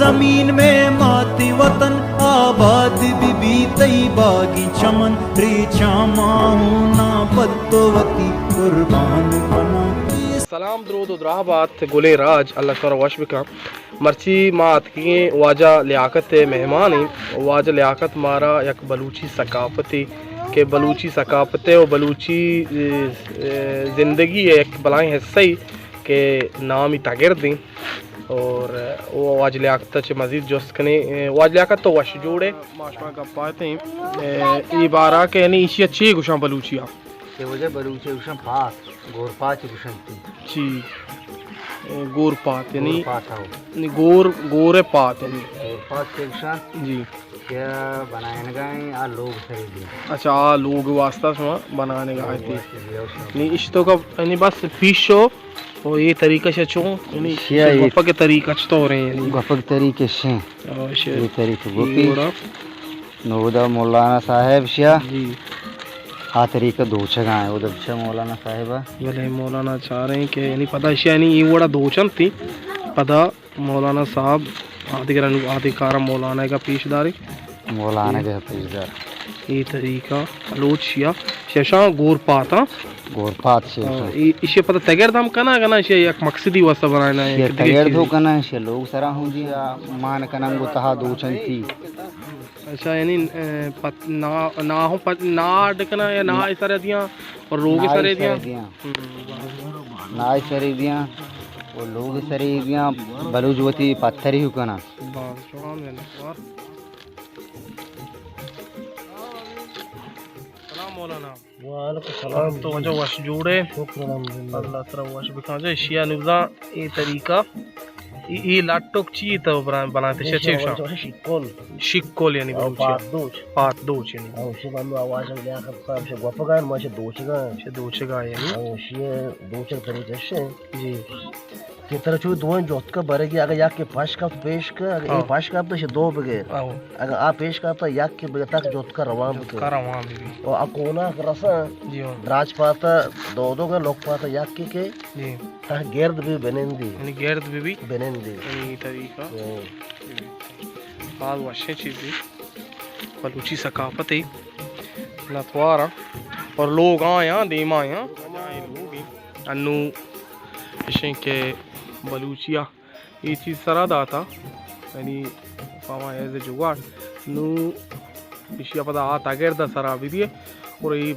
ज़मीन में माती वतन आबाद बीबी तैयबा की चमन रे चामाहू ना पत्तोवती कुर्बान बना। सलाम द्रोद उद्राहबात गुले राज अल्लाह सर वश बिका मर्ची मात किए वाजा लियाकत मेहमान वाजा लियाकत मारा यक बलूची सकाफती के बलूची सकाफत और बलूची ज़िंदगी एक बलाई हिस्सा ही के नाम ही तगर दी और वो वाज लियाकत च मज़ीद जोस्कने वाज लियाकत तो वश जोड़े माशमा का पाते हैं ये बारा के यानी इसी अच्छी गुशा बलूचिया के वजह बलूची गुशा पास गोरपात गुशंती जी गोरपात यानी गोर पात यानी गोरपात के गुशा जी क्या बनाने गए आ लोग खरीदे। अच्छा आ लोग वास्ता से बनाने गए थे नहीं इश्तो का यानी बस फिशो और ये तरीका से चो यानी गप्पा के तरीका तो हो रहे हैं यानी गप्पा के तरीके से ये तरीके गोपी नोदा मौलाना साहब शिया जी हाँ तरीका दो जगह है उधर से मौलाना साहिबा बोले मौलाना चाह रहे हैं कि यानी पता यानी ये वड़ा दोचन थी पता मौलाना साहब आधिकार मौलाना का पेशदारी मौलाना का पेशदार ये तरीका लोचिया शेषा गोरपात से इसे पता तगैर दाम कना इसे एक मकसदी वास्ता बनाना है ये तगैर दो कना इसे लोग सरा हूं जी मान कना गो तहा दोचन थी। अच्छा यानी ना हो ना डकना या ना इस दिया और लोग सरे दिया ना सरे दिया और लोग सरे दिया बलूजवती पत्थर ही कना मौलाना वालेकुम सलाम तो वजह वश जोड़े अल्लाह तरा वश बिखा जे शिया निजा ये तरीका ये लाटोक ची तो बनाते छे शिक्कोल यानी पात दोच यानी औषध हम आवाज में लिया खब से गोपगान माशे दोचगा यानी औषध दोचन तरीके से जी के तरह चो दोन जोत का बरेगी अगर याक के पाश का पेश का अगर ये पाश का तो शे दो बगे अगर आ पेश का तो याक के बगे तक जोत का रवा बगे और आ कोना रसा जी राज पाता दो का लोक पाता याक के जी ता गेर्द भी बनेंदी यानी गेर्द भी बनेंदी यानी तरीका बाल वशे चीज़ बलूची सकाफत है लतवारा और लोग आया देमा आया लोग अन्नू इशे के बलूचिया ये चीज़ सरादा था यानी पावा ऐसे जुगाड़ नू इशिया पता आता गैर दा सरा भी दिए और ये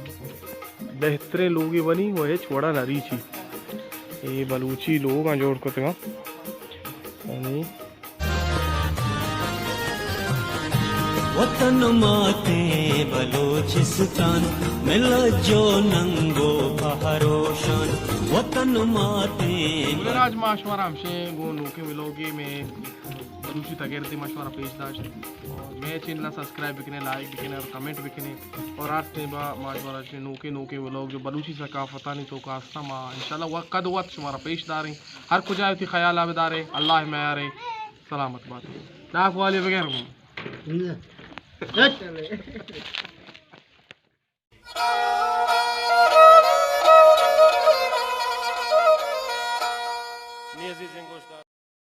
बेहतरीन लोग ही बनी वो है छोड़ा नरी थी ये बलूची लोग जोड़ को तो यानी वतन माते बलोचिस्तान मिला जो नंगो बहरोशन वतन माते राज माशवारा हमसे गो नोके मिलोगे में बलूची तगेरती मशवरा पेशदाश और मैं चैनल सब्सक्राइब बिकने लाइक बिकने और कमेंट बिकने और आज बा माशवरा से नोके व्लॉग जो बलूची सकाफता नहीं तो कास्ता मा इंशाल्लाह वक्त कद वक्त हमारा पेशदार है हर कुछ आए थी ख्याल आबेदार है अल्लाह में आ रहे सलामत बात नाक वाले बगैर